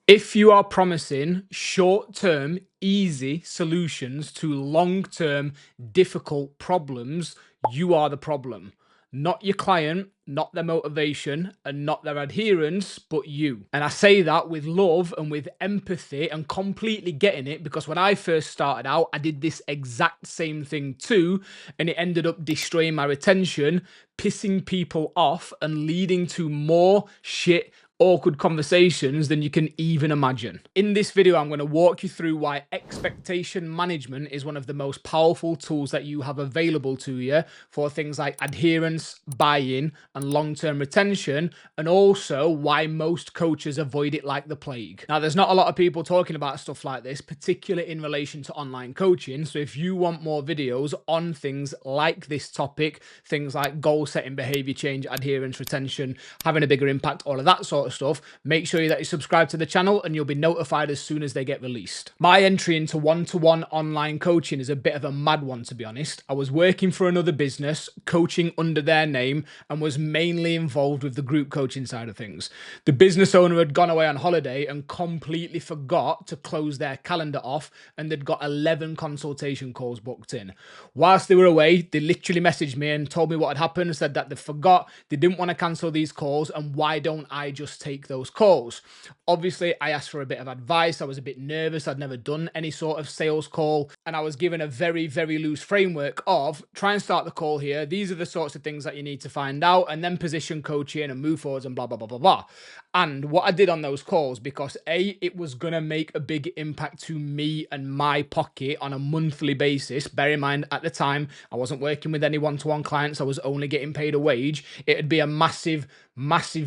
If you are promising short-term, easy solutions to long-term, difficult problems, you are the problem. Not your client, not their motivation, and not their adherence, but you. And I say that with love and with empathy and completely getting it, because when I first started out, I did this exact same thing too, and it ended up destroying my retention, pissing people off, and leading to more shit, awkward conversations than you can even imagine. In this video, I'm going to walk you through why expectation management is one of the most powerful tools that you have available to you for things like adherence, buy-in, and long-term retention, and also why most coaches avoid it like the plague. Now, there's not a lot of people talking about stuff like this, particularly in relation to online coaching. So if you want more videos on things like this topic, things like goal setting, behavior change, adherence, retention, having a bigger impact, all of that sort of stuff, make sure that you subscribe to the channel and you'll be notified as soon as they get released. My entry into one-to-one online coaching is a bit of a mad one, to be honest. I was working for another business, coaching under their name, and was mainly involved with the group coaching side of things. The business owner had gone away on holiday and completely forgot to close their calendar off, and they'd got 11 consultation calls booked in. Whilst they were away, they literally messaged me and told me what had happened, said that they forgot, they didn't want to cancel these calls, and why don't I just take those calls? Obviously, I asked for a bit of advice. I was a bit nervous. I'd never done any sort of sales call, and I was given a very, very loose framework of try and start the call here. These are the sorts of things that you need to find out, and then position coaching and move forwards and blah, blah, blah, blah, blah. And what I did on those calls, because A, it was going to make a big impact to me and my pocket on a monthly basis. Bear in mind, at the time, I wasn't working with any one-to-one clients. I was only getting paid a wage. It'd be a massive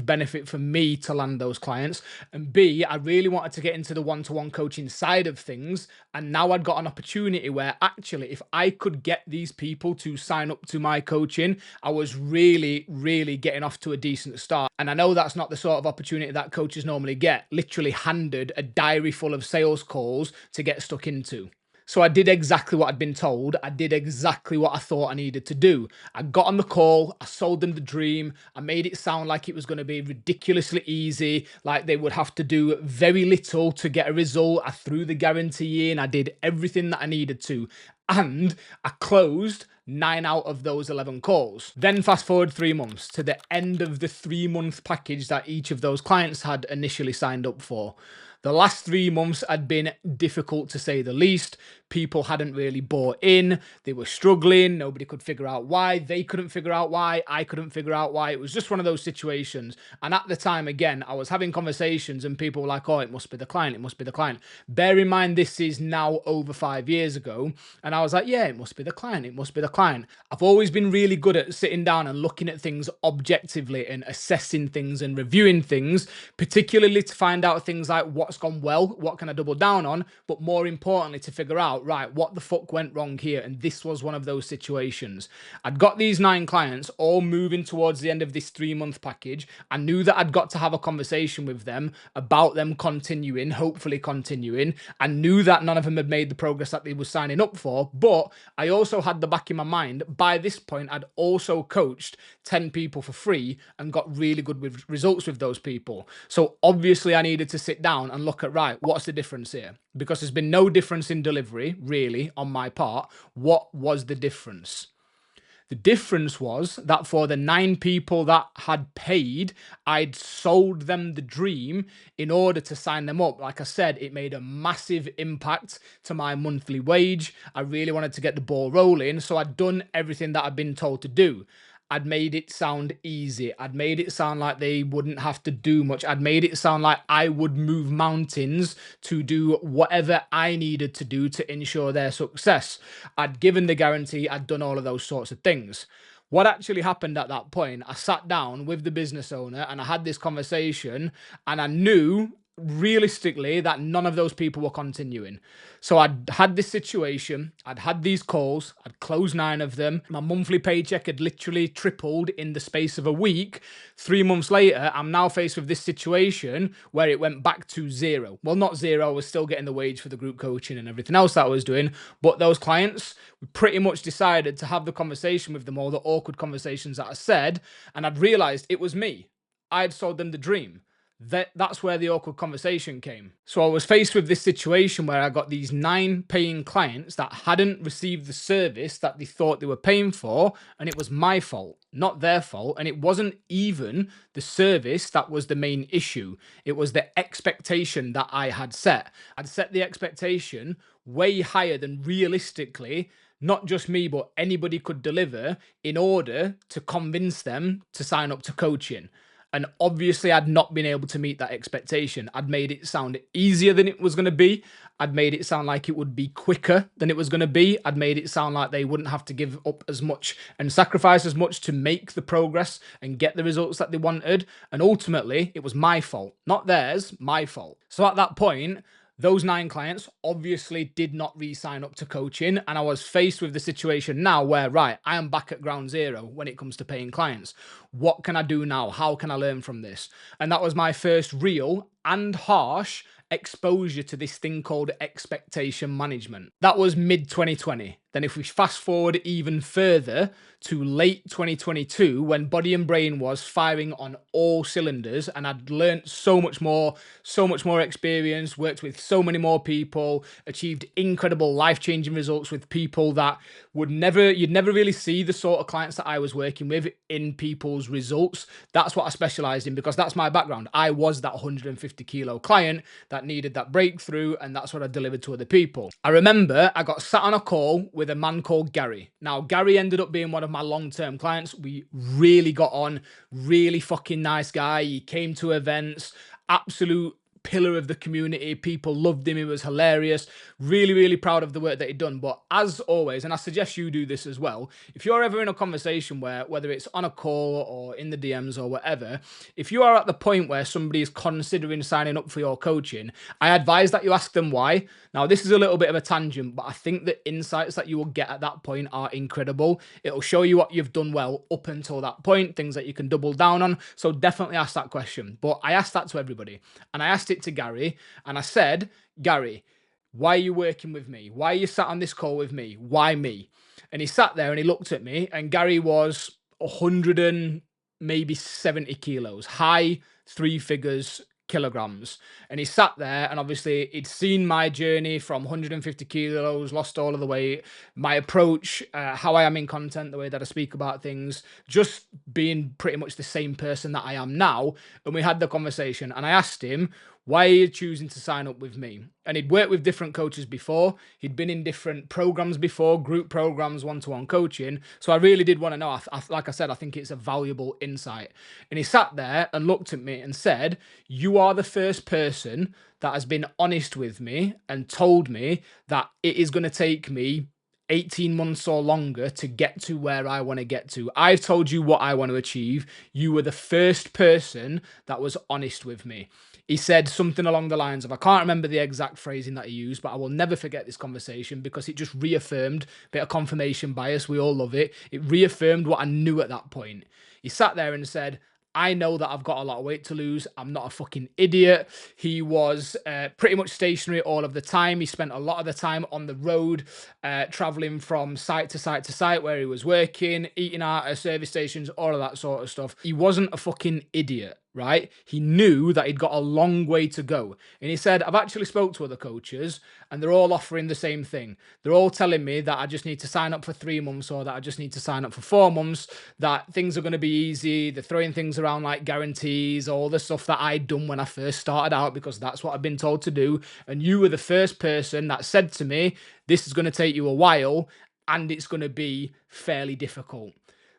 benefit for me to land those clients. And B, I really wanted to get into the one-to-one coaching side of things. And now I'd got an opportunity where actually, if I could get these people to sign up to my coaching, I was really, really getting off to a decent start. And I know that's not the sort of opportunity that coaches normally get, literally handed a diary full of sales calls to get stuck into. So I did exactly what I'd been told. I did exactly what I thought I needed to do. I got on the call, I sold them the dream, I made it sound like it was going to be ridiculously easy, like they would have to do very little to get a result. I threw the guarantee in, I did everything that I needed to, and I closed 9 out of those 11 calls. Then fast forward 3 months to the end of the 3-month package that each of those clients had initially signed up for. The last 3 months had been difficult, to say the least. People hadn't really bought in. They were struggling. Nobody could figure out why. They couldn't figure out why. I couldn't figure out why. It was just one of those situations. And at the time, again, I was having conversations and people were like, oh, it must be the client. It must be the client. Bear in mind, this is now over 5 years ago. And I was like, yeah, it must be the client. It must be the client. I've always been really good at sitting down and looking at things objectively and assessing things and reviewing things, particularly to find out things like what's gone well, what can I double down on, but more importantly, to figure out, right, what the fuck went wrong here? And this was one of those situations. I'd got these 9 clients all moving towards the end of this 3-month package. I knew that I'd got to have a conversation with them about them continuing, hopefully continuing. I knew that none of them had made the progress that they were signing up for, but I also had the back in my mind, by this point, I'd also coached 10 people for free and got really good results with those people. So obviously I needed to sit down and look at, right, what's the difference here? Because there's been no difference in delivery, really, on my part. What was the difference? The difference was that for the 9 people that had paid, I'd sold them the dream in order to sign them up. Like I said, it made a massive impact to my monthly wage. I really wanted to get the ball rolling, so I'd done everything that I'd been told to do. I'd made it sound easy. I'd made it sound like they wouldn't have to do much. I'd made it sound like I would move mountains to do whatever I needed to do to ensure their success. I'd given the guarantee. I'd done all of those sorts of things. What actually happened at that point, I sat down with the business owner and I had this conversation, and I knew realistically that none of those people were continuing. So I'd had this situation, I'd had these calls, I'd closed 9 of them. My monthly paycheck had literally tripled in the space of a week. 3 months later, I'm now faced with this situation where it went back to 0. Well, not 0, I was still getting the wage for the group coaching and everything else that I was doing, but those clients pretty much decided to have the conversation with them, all the awkward conversations that I said, and I'd realized it was me. I'd sold them the dream. That's where the awkward conversation came. So I was faced with this situation where I got these 9 paying clients that hadn't received the service that they thought they were paying for, and it was my fault, not their fault. And it wasn't even the service that was the main issue. It was the expectation that I had set. I'd set the expectation way higher than realistically not just me, but anybody could deliver in order to convince them to sign up to coaching. And obviously, I'd not been able to meet that expectation. I'd made it sound easier than it was going to be. I'd made it sound like it would be quicker than it was going to be. I'd made it sound like they wouldn't have to give up as much and sacrifice as much to make the progress and get the results that they wanted. And ultimately, it was my fault, not theirs, my fault. So at that point, those 9 clients obviously did not re-sign up to coaching, and I was faced with the situation now where, right, I am back at ground zero when it comes to paying clients. What can I do now? How can I learn from this? And that was my first real and harsh exposure to this thing called expectation management. That was mid 2020. Then if we fast forward even further to late 2022, when body and brain was firing on all cylinders, and I'd learned so much more experience, worked with so many more people, achieved incredible life-changing results with people that you'd never really see the sort of clients that I was working with in people's results. That's what I specialized in, because that's my background. I was that 150 kilo client that needed that breakthrough, and that's what I delivered to other people. I remember I got sat on a call with a man called Gary. Now, Gary ended up being one of my long-term clients. We really got on, really fucking nice guy. He came to events, absolute pillar of the community. People loved him. He was hilarious. Really, really proud of the work that he'd done. But as always, and I suggest you do this as well, if you're ever in a conversation where, whether it's on a call or in the DMs or whatever, if you are at the point where somebody is considering signing up for your coaching, I advise that you ask them why. Now, this is a little bit of a tangent, but I think the insights that you will get at that point are incredible. It'll show you what you've done well up until that point, things that you can double down on. So definitely ask that question. But I asked that to everybody, and I asked it to Gary, and I said, Gary, why are you working with me? Why are you sat on this call with me? Why me? And he sat there and he looked at me, and Gary was 100 and maybe 70 kilos, high 3 figures kilograms. And he sat there, and obviously he'd seen my journey from 150 kilos, lost all of the weight, my approach, how I am in content, the way that I speak about things, just being pretty much the same person that I am now. And we had the conversation, and I asked him, why are you choosing to sign up with me? And he'd worked with different coaches before. He'd been in different programs before, group programs, one-to-one coaching. So I really did want to know. Like I said, I think it's a valuable insight. And he sat there and looked at me and said, you are the first person that has been honest with me and told me that it is going to take me 18 months or longer to get to where I want to get to. I've told you what I want to achieve. You were the first person that was honest with me. He said something along the lines of, I can't remember the exact phrasing that he used, but I will never forget this conversation because it just reaffirmed, bit of confirmation bias, we all love it. It reaffirmed what I knew at that point. He sat there and said, I know that I've got a lot of weight to lose. I'm not a fucking idiot. He was pretty much stationary all of the time. He spent a lot of the time on the road, traveling from site to site to site where he was working, eating out at service stations, all of that sort of stuff. He wasn't a fucking idiot, right? He knew that he'd got a long way to go. And he said, I've actually spoke to other coaches and they're all offering the same thing. They're all telling me that I just need to sign up for 3 months or that I just need to sign up for 4 months, that things are going to be easy. They're throwing things around like guarantees, all the stuff that I'd done when I first started out because that's what I've been told to do. And you were the first person that said to me, this is going to take you a while and it's going to be fairly difficult.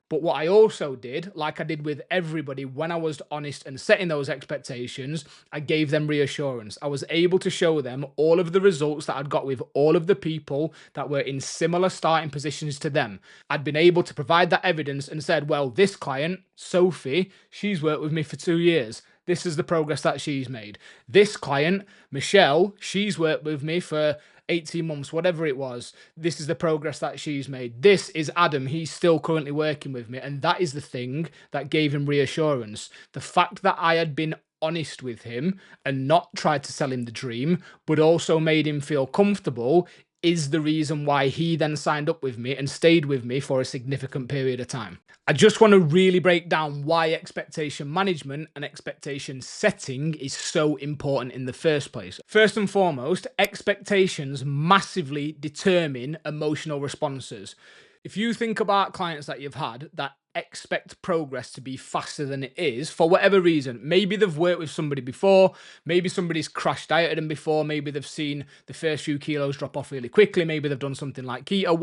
But what I also did, like I did with everybody, when I was honest and setting those expectations, I gave them reassurance. I was able to show them all of the results that I'd got with all of the people that were in similar starting positions to them. I'd been able to provide that evidence and said, well, this client, Sophie, she's worked with me for 2 years. This is the progress that she's made. This client, Michelle, she's worked with me for 18 months, whatever it was. This is the progress that she's made. This is Adam. He's still currently working with me. And that is the thing that gave him reassurance. The fact that I had been honest with him and not tried to sell him the dream, but also made him feel comfortable is the reason why he then signed up with me and stayed with me for a significant period of time. I just want to really break down why expectation management and expectation setting is so important in the first place. First and foremost, expectations massively determine emotional responses. If you think about clients that you've had that expect progress to be faster than it is for whatever reason, maybe they've worked with somebody before, maybe somebody's crash dieted them before, maybe they've seen the first few kilos drop off really quickly, maybe they've done something like keto,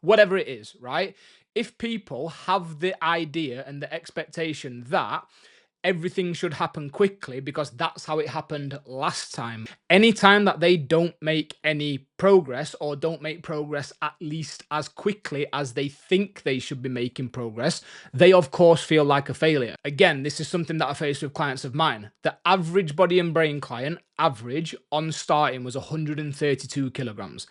whatever it is, right? If people have the idea and the expectation that everything should happen quickly because that's how it happened last time, anytime that they don't make any progress or don't make progress at least as quickly as they think they should be making progress, they of course feel like a failure. Again, this is something that I face with clients of mine. The average body and brain client, average on starting, was 132 kilograms.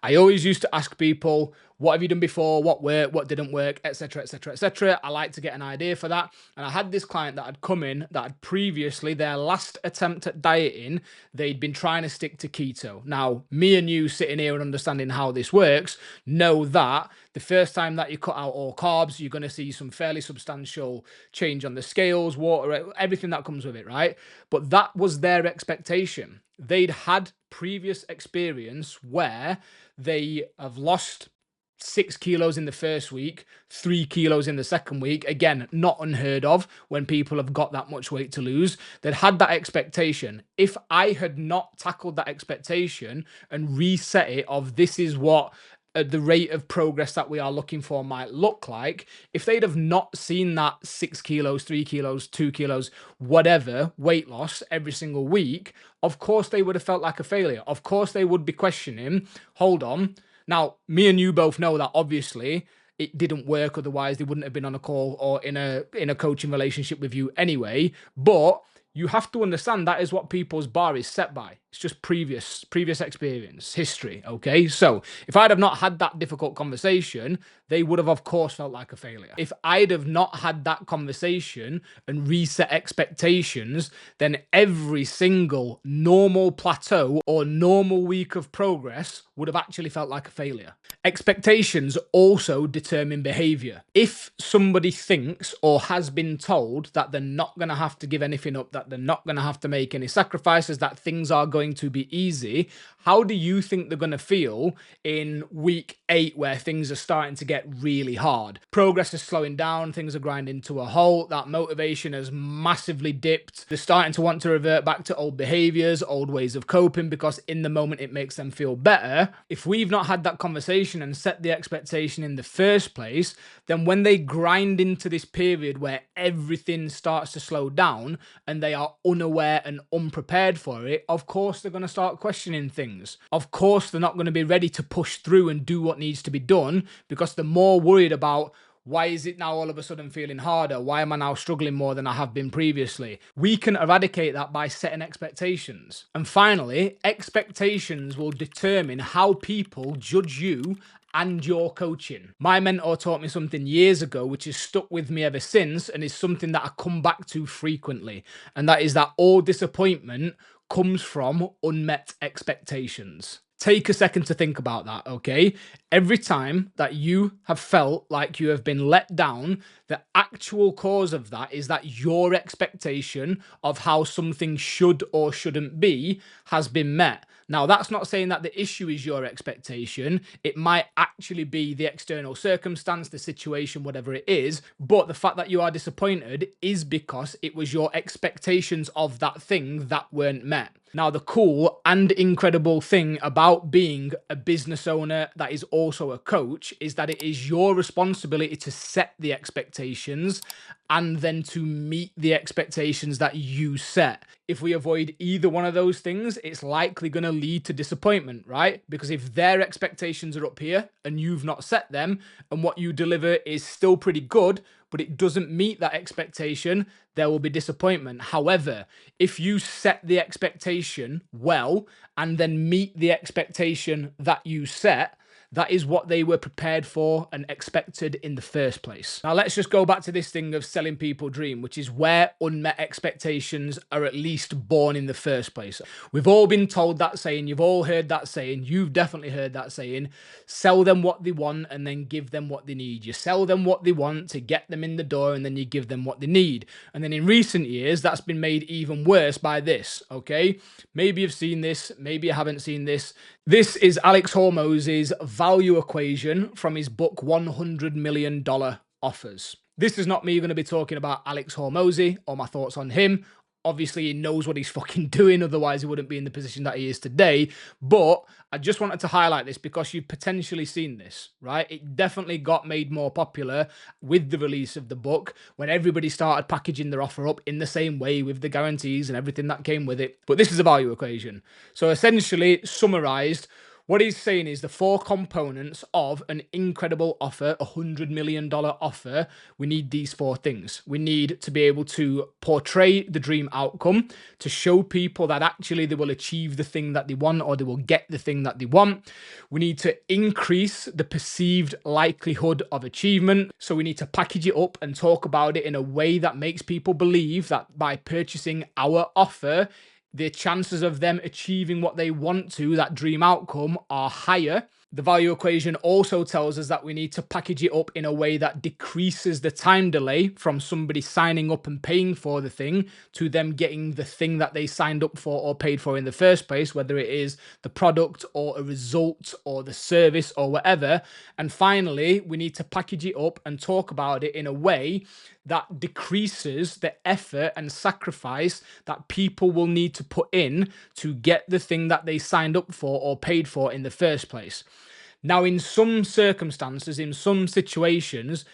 I always used to ask people, what have you done before? What worked? What didn't work? Etc, etc, etc. I like to get an idea for that. And I had this client that had come in that had previously, their last attempt at dieting, they'd been trying to stick to keto. Now, me and you sitting here and understanding how this works know that the first time that you cut out all carbs, you're going to see some fairly substantial change on the scales, water, everything that comes with it, right? But that was their expectation. They'd had previous experience where they have lost 6 kilos in the first week, 3 kilos in the second week. Again, not unheard of when people have got that much weight to lose. They'd had that expectation. If I had not tackled that expectation and reset it of this is what the rate of progress that we are looking for might look like, if they'd have not seen that 6 kilos, 3 kilos, 2 kilos, whatever weight loss every single week, of course they would have felt like a failure. Of course they would be questioning, hold on. Now, me and you both know that obviously it didn't work, otherwise they wouldn't have been on a call or in a coaching relationship with you anyway. But you have to understand that is what people's bar is set by. It's just previous experience, history, okay? So if I'd have not had that difficult conversation, they would have, of course, felt like a failure. If I'd have not had that conversation and reset expectations, then every single normal plateau or normal week of progress would have actually felt like a failure. Expectations also determine behavior. If somebody thinks or has been told that they're not going to have to give anything up, that they're not going to have to make any sacrifices, that things are going to be easy, how do you think they're going to feel in week 8 where things are starting to get really hard? Progress is slowing down, things are grinding to a halt, that motivation has massively dipped. They're starting to want to revert back to old behaviors, old ways of coping because in the moment it makes them feel better. If we've not had that conversation and set the expectation in the first place, then when they grind into this period where everything starts to slow down and they are unaware and unprepared for it, of course they're going to start questioning things. Of course they're not going to be ready to push through and do what needs to be done because they're more worried about, why is it now all of a sudden feeling harder? Why am I now struggling more than I have been previously? We can eradicate that by setting expectations. And finally, expectations will determine how people judge you and your coaching. My mentor taught me something years ago, which has stuck with me ever since and is something that I come back to frequently. And that is that all disappointment comes from unmet expectations. Take a second to think about that, okay? Every time that you have felt like you have been let down, the actual cause of that is that your expectation of how something should or shouldn't be has been met. Now, that's not saying that the issue is your expectation. It might actually be the external circumstance, the situation, whatever it is. But the fact that you are disappointed is because it was your expectations of that thing that weren't met. Now, the cool and incredible thing about being a business owner that is also a coach is that it is your responsibility to set the expectations and then to meet the expectations that you set. If we avoid either one of those things, it's likely going to lead to disappointment, right? Because if their expectations are up here and you've not set them and what you deliver is still pretty good, but it doesn't meet that expectation, there will be disappointment. However, if you set the expectation well and then meet the expectation that you set, That is what they were prepared for and expected in the first place. Now let's just go back to this thing of selling people dream, which is where unmet expectations are at least born in the first place. We've all been told that saying, you've all heard that saying, you've definitely heard that saying, sell them what they want and then give them what they need. You sell them what they want to get them in the door and then you give them what they need. And then in recent years, that's been made even worse by this, okay? Maybe you've seen this, maybe you haven't seen this. This is Alex Hormoz's value equation from his book, $100 Million Offers. This is not me going to be talking about Alex Hormozi or my thoughts on him. Obviously, he knows what he's fucking doing, otherwise he wouldn't be in the position that he is today. But I just wanted to highlight this because you've potentially seen this, right? It definitely got made more popular with the release of the book when everybody started packaging their offer up in the same way with the guarantees and everything that came with it. But this is a value equation. So essentially, summarized, what he's saying is the 4 components of an incredible offer, a $100 million offer. We need these 4 things. We need to be able to portray the dream outcome, to show people that actually they will achieve the thing that they want or they will get the thing that they want. We need to increase the perceived likelihood of achievement. So we need to package it up and talk about it in a way that makes people believe that by purchasing our offer, the chances of them achieving what they want to, that dream outcome, are higher. The value equation also tells us that we need to package it up in a way that decreases the time delay from somebody signing up and paying for the thing to them getting the thing that they signed up for or paid for in the first place, whether it is the product or a result or the service or whatever. And finally, we need to package it up and talk about it in a way that decreases the effort and sacrifice that people will need to put in to get the thing that they signed up for or paid for in the first place. Now, in some circumstances, in some situations,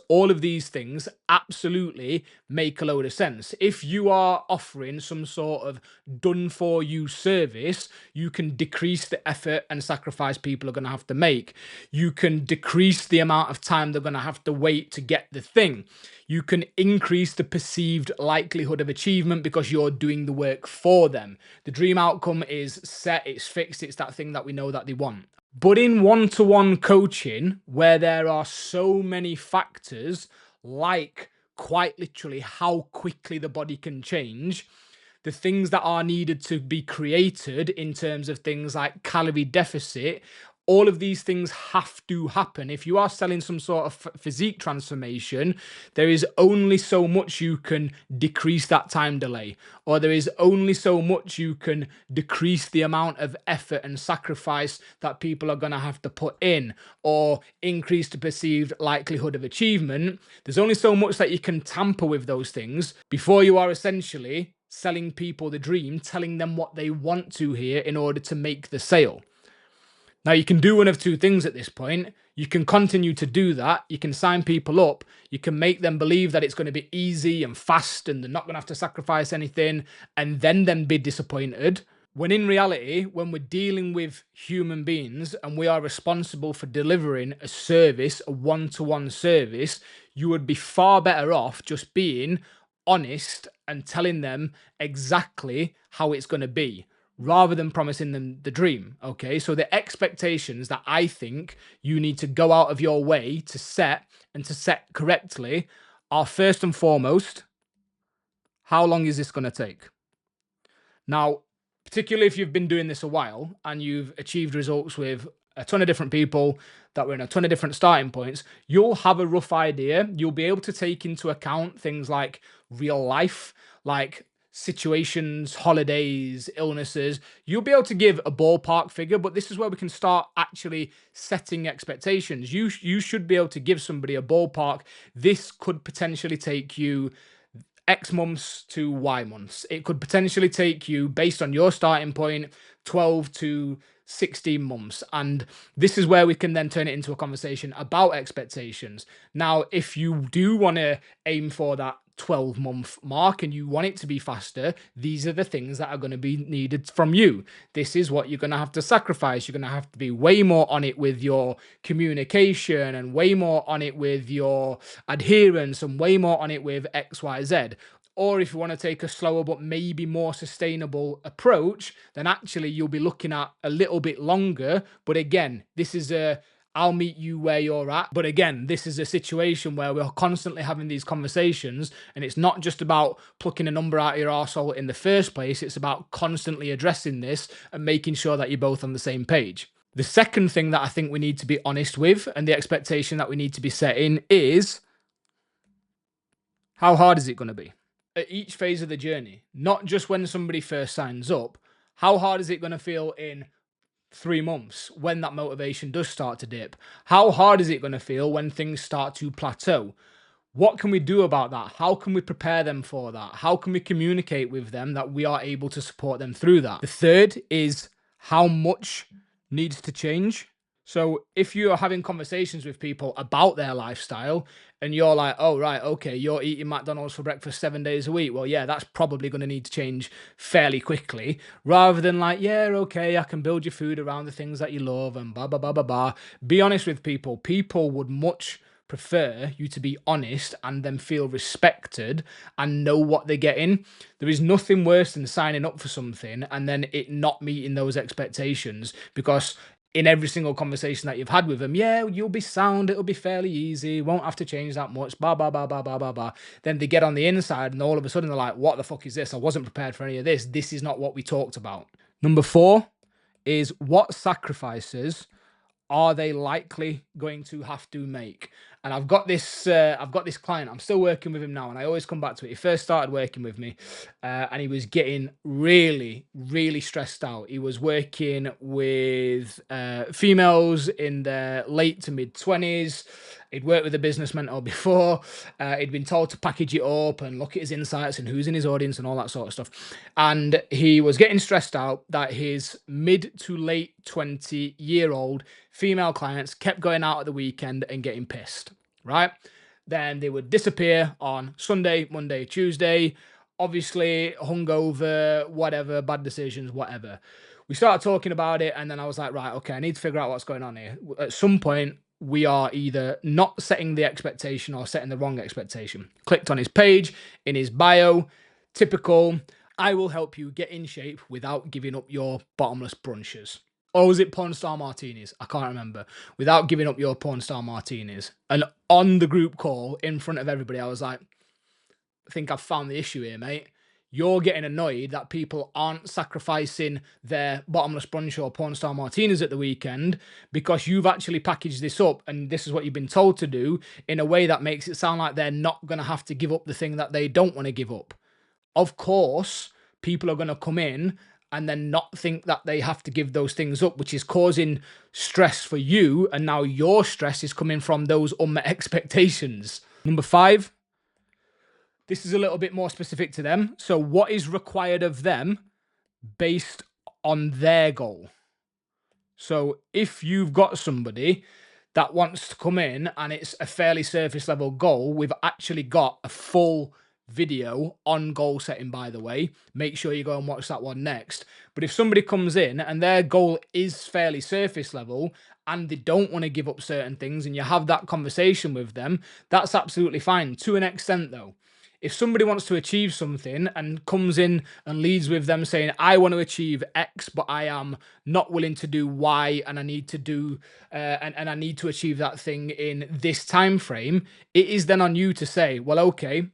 all of these things absolutely make a load of sense. If you are offering some sort of done-for-you service, you can decrease the effort and sacrifice people are going to have to make. You can decrease the amount of time they're going to have to wait to get the thing. You can increase the perceived likelihood of achievement because you're doing the work for them. The dream outcome is set, it's fixed, it's that thing that we know that they want. But in one-to-one coaching, where there are so many factors, like quite literally how quickly the body can change, the things that are needed to be created in terms of things like calorie deficit, all of these things have to happen. If you are selling some sort of physique transformation, there is only so much you can decrease that time delay, or there is only so much you can decrease the amount of effort and sacrifice that people are going to have to put in, or increase the perceived likelihood of achievement. There's only so much that you can tamper with those things before you are essentially selling people the dream, telling them what they want to hear in order to make the sale. Now, you can do one of 2 things at this point. You can continue to do that. You can sign people up. You can make them believe that it's going to be easy and fast and they're not going to have to sacrifice anything and then be disappointed. When in reality, when we're dealing with human beings and we are responsible for delivering a service, a one-to-one service, you would be far better off just being honest and telling them exactly how it's going to be, rather than promising them the dream, okay? So the expectations that I think you need to go out of your way to set, and to set correctly, are first and foremost, how long is this going to take? Now, particularly if you've been doing this a while and you've achieved results with a ton of different people that were in a ton of different starting points, you'll have a rough idea. You'll be able to take into account things like real life, like situations, holidays, illnesses. You'll be able to give a ballpark figure, but this is where we can start actually setting expectations. You should be able to give somebody a ballpark. This could potentially take you X months to Y months. It could potentially take you, based on your starting point, 12 to 16 months. And this is where we can then turn it into a conversation about expectations. Now, if you do want to aim for that 12-month mark and you want it to be faster, these are the things that are going to be needed from you. This is what you're going to have to sacrifice. You're going to have to be way more on it with your communication and way more on it with your adherence and way more on it with XYZ. Or if you want to take a slower but maybe more sustainable approach, then actually you'll be looking at a little bit longer. But again, this is I'll meet you where you're at. But again, this is a situation where we're constantly having these conversations, and it's not just about plucking a number out of your arsehole in the first place. It's about constantly addressing this and making sure that you're both on the same page. The second thing that I think we need to be honest with, and the expectation that we need to be setting, is how hard is it going to be? At each phase of the journey, not just when somebody first signs up. How hard is it going to feel in 3 months when that motivation does start to dip? How hard is it going to feel when things start to plateau? What can we do about that? How can we prepare them for that? How can we communicate with them that we are able to support them through that? The third is how much needs to change. So if you're having conversations with people about their lifestyle and you're like, oh, right, okay, you're eating McDonald's for breakfast 7 days a week. Well, yeah, that's probably going to need to change fairly quickly, rather than like, yeah, okay, I can build your food around the things that you love and blah, blah, blah, blah, blah. Be honest with people. People would much prefer you to be honest and then feel respected and know what they're getting. There is nothing worse than signing up for something and then it not meeting those expectations, because in every single conversation that you've had with them, yeah, you'll be sound, it'll be fairly easy, won't have to change that much, blah, blah, blah, blah, blah, blah, blah. Then they get on the inside and all of a sudden they're like, what the fuck is this? I wasn't prepared for any of this. This is not what we talked about. Number 4 is, what sacrifices are they likely going to have to make? And I've got this client. I'm still working with him now, and I always come back to it. He first started working with me, and he was getting really, really stressed out. He was working with females in their late to mid 20s. He'd worked with a business mentor before. He'd been told to package it up and look at his insights and who's in his audience and all that sort of stuff. And he was getting stressed out that his mid to late 20-year-old female clients kept going out at the weekend and getting pissed, right? Then they would disappear on Sunday, Monday, Tuesday, obviously hungover, whatever, bad decisions, whatever. We started talking about it, and then I was like, right, okay, I need to figure out what's going on here. At some point, we are either not setting the expectation or setting the wrong expectation. Clicked on his page, in his bio, typical, I will help you get in shape without giving up your bottomless brunches. Or was it porn star martinis? I can't remember. Without giving up your porn star martinis. And on the group call, in front of everybody, I was like, I think I've found the issue here, mate. You're getting annoyed that people aren't sacrificing their bottomless brunch or porn star martinis at the weekend because you've actually packaged this up and this is what you've been told to do in a way that makes it sound like they're not going to have to give up the thing that they don't want to give up. Of course, people are going to come in and then not think that they have to give those things up, which is causing stress for you. And now your stress is coming from those unmet expectations. Number 5, this is a little bit more specific to them. So what is required of them based on their goal? So if you've got somebody that wants to come in and it's a fairly surface level goal, we've actually got a full video on goal setting, by the way. Make sure you go and watch that one next. But if somebody comes in and their goal is fairly surface level and they don't want to give up certain things and you have that conversation with them, that's absolutely fine to an extent though. If somebody wants to achieve something and comes in and leads with them saying, I want to achieve X, but I am not willing to do Y, and I need to do, and I need to achieve that thing in this time frame, it is then on you to say, well, okay,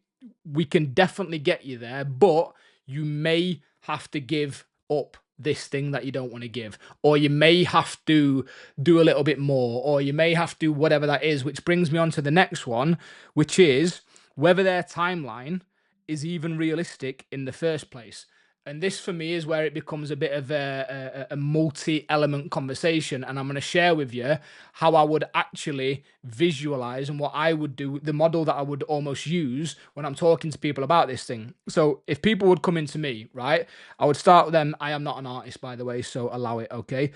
we can definitely get you there, but you may have to give up this thing that you don't want to give, or you may have to do a little bit more, or you may have to whatever that is, which brings me on to the next one, which is whether their timeline is even realistic in the first place. And this for me is where it becomes a bit of a multi-element conversation. And I'm going to share with you how I would actually visualize and what I would do, the model that I would almost use when I'm talking to people about this thing. So if people would come into me, right, I would start with them. I am not an artist, by the way, so allow it, okay?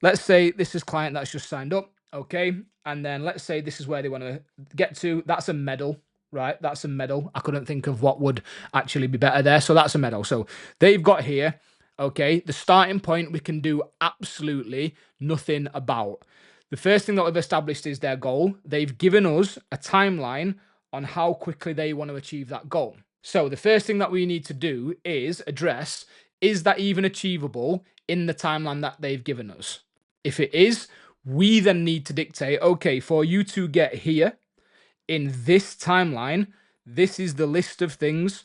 Let's say this is a client that's just signed up, okay? And then let's say this is where they want to get to. That's a medal. Right, that's a medal. I couldn't think of what would actually be better there. So that's a medal. So they've got here, okay, the starting point we can do absolutely nothing about. The first thing that we've established is their goal. They've given us a timeline on how quickly they want to achieve that goal. So the first thing that we need to do is address, is that even achievable in the timeline that they've given us? If it is, we then need to dictate, okay, for you to get here in this timeline, this is the list of things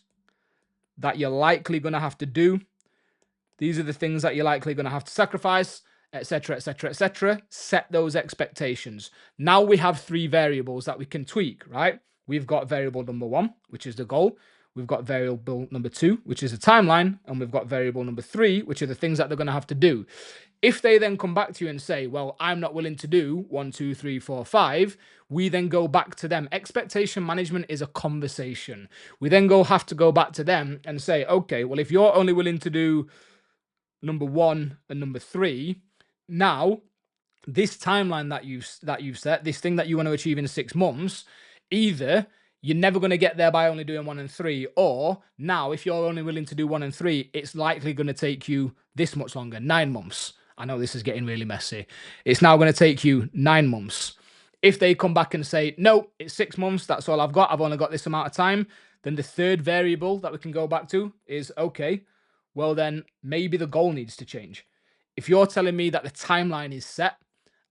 that you're likely going to have to do. These are the things that you're likely going to have to sacrifice, etc., etc., etc. Set those expectations. Now we have 3 variables that we can tweak, right? We've got variable number 1, which is the goal. We've got variable number 2, which is the timeline. And we've got variable number 3, which are the things that they're going to have to do. If they then come back to you and say, well, I'm not willing to do 1, 2, 3, 4, 5, we then go back to them. Expectation management is a conversation. We then have to go back to them and say, okay, well, if you're only willing to do number 1 and number 3, now this timeline that you've set, this thing that you want to achieve in 6 months, either you're never going to get there by only doing 1 and 3, or now if you're only willing to do 1 and 3, it's likely going to take you this much longer, 9 months. I know this is getting really messy. It's now going to take you 9 months. If they come back and say, no, it's 6 months, that's all I've got, I've only got this amount of time, then the third variable that we can go back to is, okay, well then maybe the goal needs to change. If you're telling me that the timeline is set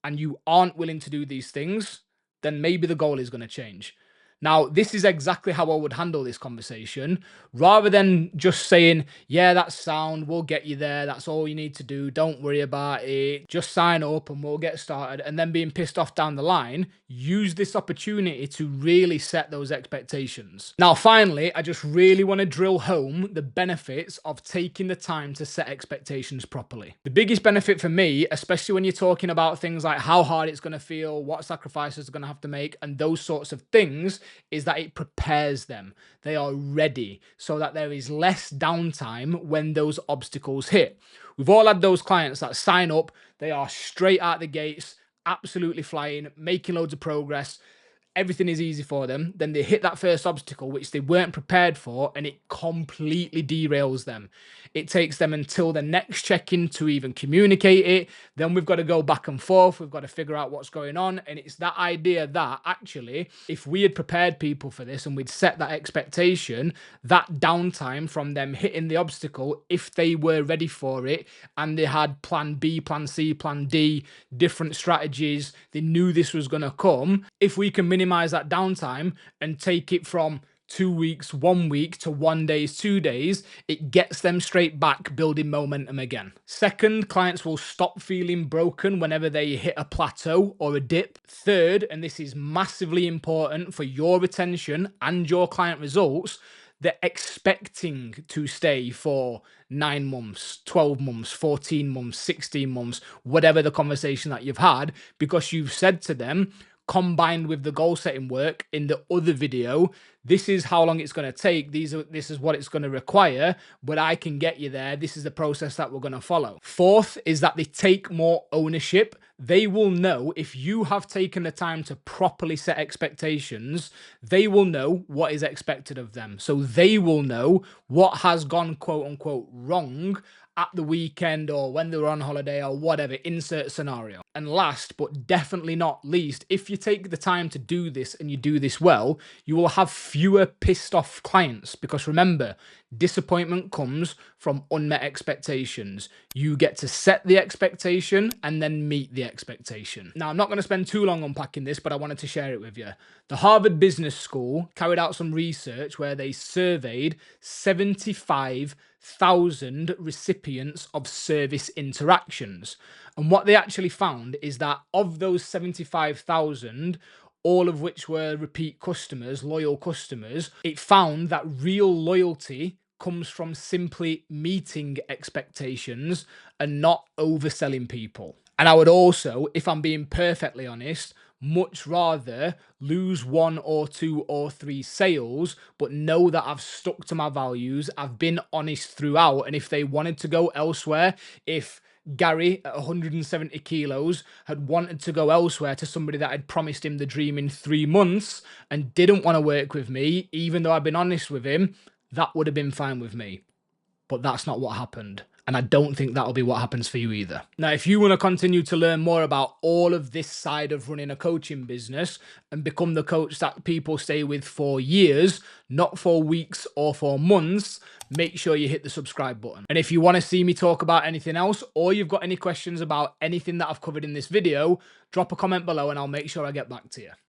and you aren't willing to do these things, then maybe the goal is going to change. Now, this is exactly how I would handle this conversation. Rather than just saying, yeah, that's sound, we'll get you there, that's all you need to do, don't worry about it, just sign up and we'll get started, and then being pissed off down the line, use this opportunity to really set those expectations. Now, finally, I just really want to drill home the benefits of taking the time to set expectations properly. The biggest benefit for me, especially when you're talking about things like how hard it's going to feel, what sacrifices are going to have to make, and those sorts of things, is that it prepares them. They are ready so that there is less downtime when those obstacles hit. We've all had those clients that sign up, they are straight out the gates, absolutely flying, making loads of progress. Everything is easy for them. Then they hit that first obstacle, which they weren't prepared for, and it completely derails them. It takes them until the next check-in to even communicate it. Then we've got to go back and forth. We've got to figure out what's going on. And it's that idea that actually, if we had prepared people for this and we'd set that expectation, that downtime from them hitting the obstacle, if they were ready for it and they had plan B, plan C, plan D, different strategies, they knew this was going to come. If we can minimize that downtime and take it from 2 weeks, 1 week to 1 day, 2 days, it gets them straight back building momentum again. Second, clients will stop feeling broken whenever they hit a plateau or a dip. Third, and this is massively important for your retention and your client results, they're expecting to stay for 9 months, 12 months, 14 months, 16 months, whatever the conversation that you've had, because you've said to them, combined with the goal setting work in the other video, this is how long it's going to take, this is what it's going to require, but I can get you there. This is the process that we're going to follow. Fourth is that they take more ownership. They will know, if you have taken the time to properly set expectations, they will know what is expected of them. So they will know what has gone quote unquote wrong at the weekend or when they're on holiday or whatever, insert scenario. And last, but definitely not least, if you take the time to do this and you do this well, you will have fewer pissed off clients, because remember, disappointment comes from unmet expectations. You get to set the expectation and then meet the expectation. Now, I'm not going to spend too long unpacking this, but I wanted to share it with you. The Harvard Business School carried out some research where they surveyed 75,000 recipients of service interactions. And what they actually found is that of those 75,000, all of which were repeat customers, loyal customers, it found that real loyalty comes from simply meeting expectations and not overselling people. And I would also, if I'm being perfectly honest, much rather lose 1 or 2 or 3 sales, but know that I've stuck to my values, I've been honest throughout, and if they wanted to go elsewhere, if Gary at 170 kilos had wanted to go elsewhere to somebody that had promised him the dream in 3 months and didn't want to work with me, even though I've been honest with him, that would have been fine with me. But that's not what happened. And I don't think that'll be what happens for you either. Now, if you want to continue to learn more about all of this side of running a coaching business and become the coach that people stay with for years, not for weeks or for months, make sure you hit the subscribe button. And if you want to see me talk about anything else, or you've got any questions about anything that I've covered in this video, drop a comment below and I'll make sure I get back to you.